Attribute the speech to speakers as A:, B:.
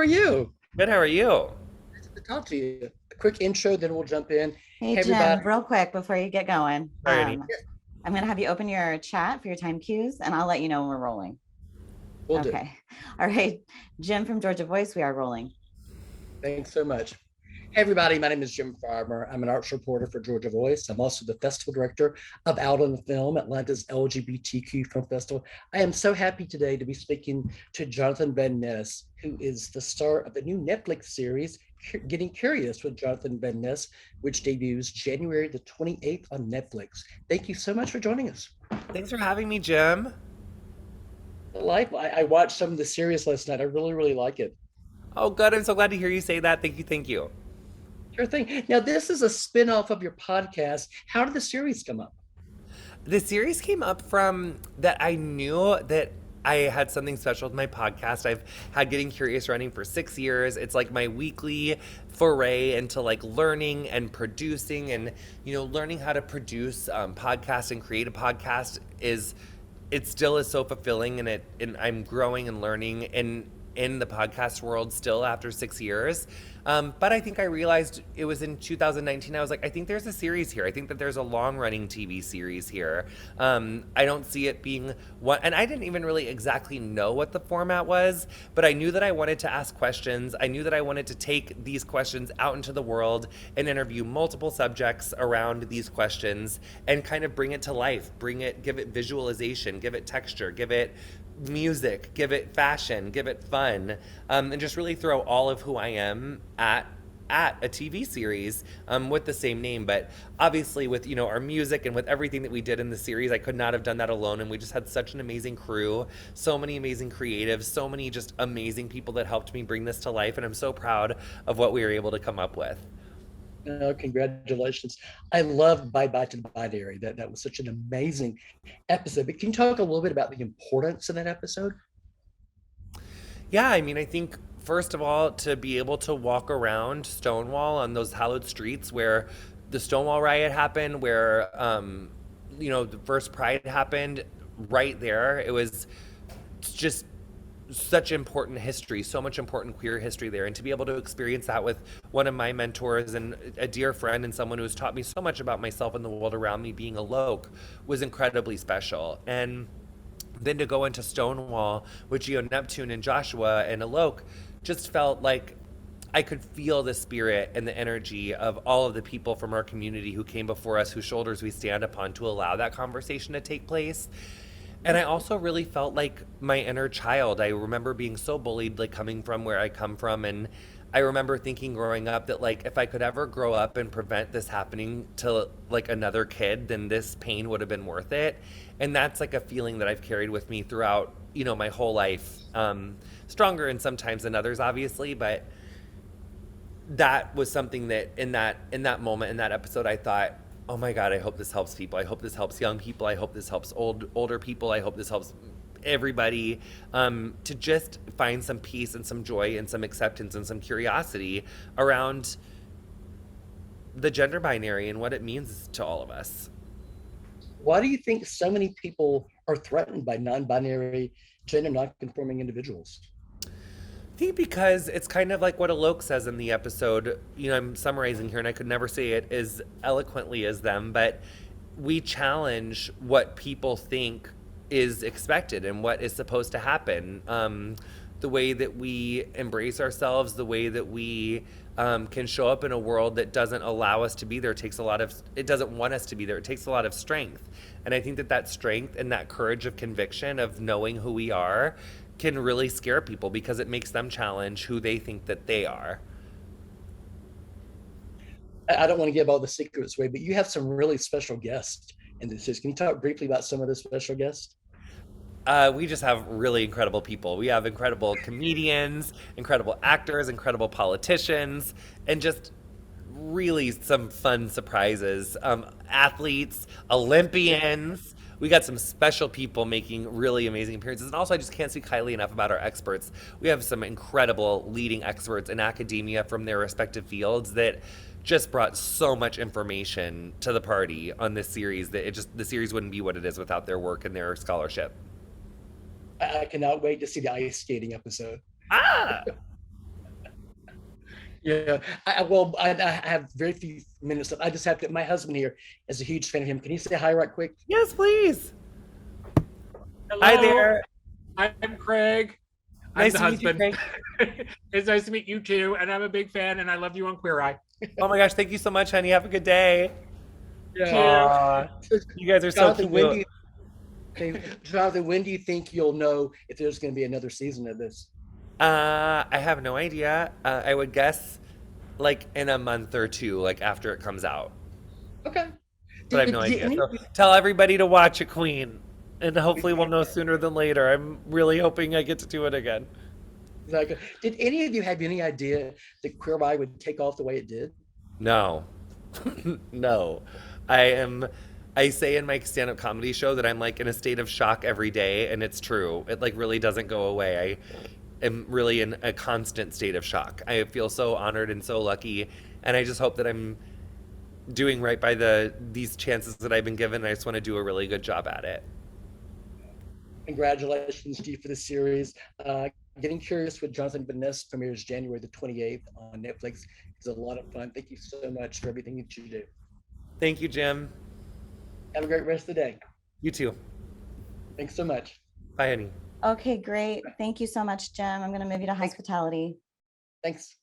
A: you?
B: Good, how are you?
A: Nice to talk to you. A quick intro, then we'll jump in.
C: Hey,
A: Hey, everybody.
C: Jim, real quick before you get going,
B: Sorry, Annie.
C: I'm going to have you open your chat for your time cues and I'll let you know when we're rolling.
A: We'll do.
C: Okay. All right. Jim from Georgia Voice, we are rolling.
A: Thanks so much. Hey, everybody. My name is Jim Farmer. I'm an arts reporter for Georgia Voice. I'm also the festival director of Out on the Film, Atlanta's LGBTQ Film Festival. I am so happy today to be speaking to Jonathan Van Ness, who is the star of the new Netflix series, Getting Curious with Jonathan Van Ness, which debuts January the 28th on Netflix. Thank you so much for joining us.
B: Thanks for having me, Jim.
A: I watched some of the series last night. I really, really like it.
B: Oh, good. I'm so glad to hear you say that. Thank you. Thank you.
A: Sure thing. Now, this is a spin-off of your podcast. How did the series come up?
B: The series came up from that I knew that I had something special with my podcast. I've had Getting Curious running for 6 years. It's like my weekly foray into like learning and producing and, learning how to produce podcast and create a podcast it still is so fulfilling and I'm growing and learning in the podcast world still after 6 years. But I think I realized it was in 2019. I was like, I think there's a series here. I think that there's a long running TV series here. I don't see it being one, and I didn't even really exactly know what the format was, but I knew that I wanted to ask questions. I knew that I wanted to take these questions out into the world and interview multiple subjects around these questions and kind of bring it to life, give it visualization, give it texture, give it music, give it fashion, give it fun, and just really throw all of who I am at a TV series with the same name. But obviously, with our music and with everything that we did in the series, I could not have done that alone. And we just had such an amazing crew, so many amazing creatives, so many just amazing people that helped me bring this to life. And I'm so proud of what we were able to come up with.
A: Congratulations. I love Bye Bye to the Binary. That was such an amazing episode. But can you talk a little bit about the importance of that episode?
B: Yeah, I mean, I think first of all, to be able to walk around Stonewall on those hallowed streets where the Stonewall riot happened, where the first Pride happened, right there, it was just such important history, so much important queer history there. And to be able to experience that with one of my mentors and a dear friend and someone who has taught me so much about myself and the world around me, being a Loke, was incredibly special. And then to go into Stonewall with Geo Neptune and Joshua and Alok just felt like I could feel the spirit and the energy of all of the people from our community who came before us, whose shoulders we stand upon to allow that conversation to take place. And I also really felt like my inner child. I remember being so bullied, like coming from where I come from. And I remember thinking growing up that, like, if I could ever grow up and prevent this happening to like another kid, then this pain would have been worth it. And that's like a feeling that I've carried with me throughout, my whole life. Stronger in sometimes than others, obviously, but that was something that in that moment, in that episode, I thought, oh my God, I hope this helps people. I hope this helps young people. I hope this helps older people. I hope this helps everybody to just find some peace and some joy and some acceptance and some curiosity around the gender binary and what it means to all of us.
A: Why do you think so many people are threatened by non-binary, gender non-conforming individuals?
B: I think because it's kind of like what Alok says in the episode. I'm summarizing here and I could never say it as eloquently as them, but we challenge what people think is expected and what is supposed to happen. The way that we embrace ourselves, the way that we can show up in a world that doesn't allow us to be there it doesn't want us to be there. It takes a lot of strength. And I think that strength and that courage of conviction of knowing who we are can really scare people because it makes them challenge who they think that they are.
A: I don't want to give all the secrets away, but you have some really special guests in this series. Can you talk briefly about some of the special guests?
B: We just have really incredible people. We have incredible comedians, incredible actors, incredible politicians, and just really some fun surprises. Athletes, Olympians. We got some special people making really amazing appearances. And also, I just can't speak highly enough about our experts. We have some incredible leading experts in academia from their respective fields that just brought so much information to the party on this series that the series wouldn't be what it is without their work and their scholarship.
A: I cannot wait to see the ice skating episode.
B: Ah!
A: Yeah. I have very few minutes. I just have to. My husband here is a huge fan of him. Can you say hi right quick?
B: Yes, please. Hi
D: Hello,
B: there.
D: I'm Craig. I'm
B: Nice
D: the
B: to meet you,
D: husband.
B: Craig.
D: It's nice to meet you too, and I'm a big fan, and I love you on Queer Eye.
B: Oh my gosh, thank you so much, honey. Have a good day.
A: Yeah.
D: Too.
B: Aw,
A: So,
B: you guys are so
A: Jonathan, when do
B: cute.
A: Jonathan, when do you think you'll know if there's going to be another season of this?
B: I have no idea. I would guess like in a month or two, like after it comes out.
A: Okay.
B: But I have no
A: Did
B: idea.
A: any
B: So
A: of you,
B: tell everybody to watch it, Queen. And hopefully we'll know sooner than later. I'm really hoping I get to do it again.
A: like, did any of you have any idea that Queer Eye would take off the way it did?
B: No. No. I am I say in my stand-up comedy show that I'm like in a state of shock every day, and it's true. It like really doesn't go away. I am really in a constant state of shock. I feel so honored and so lucky, and I just hope that I'm doing right by these chances that I've been given. I just want to do a really good job at it.
A: Congratulations to you for the series. Getting Curious with Jonathan Van Ness premieres January the 28th on Netflix. It's a lot of fun. Thank you so much for everything that you do.
B: Thank you, Jim.
A: Have a great rest of the day.
B: You too.
A: Thanks so much.
B: Bye, honey.
C: Okay, great. Thank you so much, Jim. I'm going to move you to hospitality.
A: Thanks.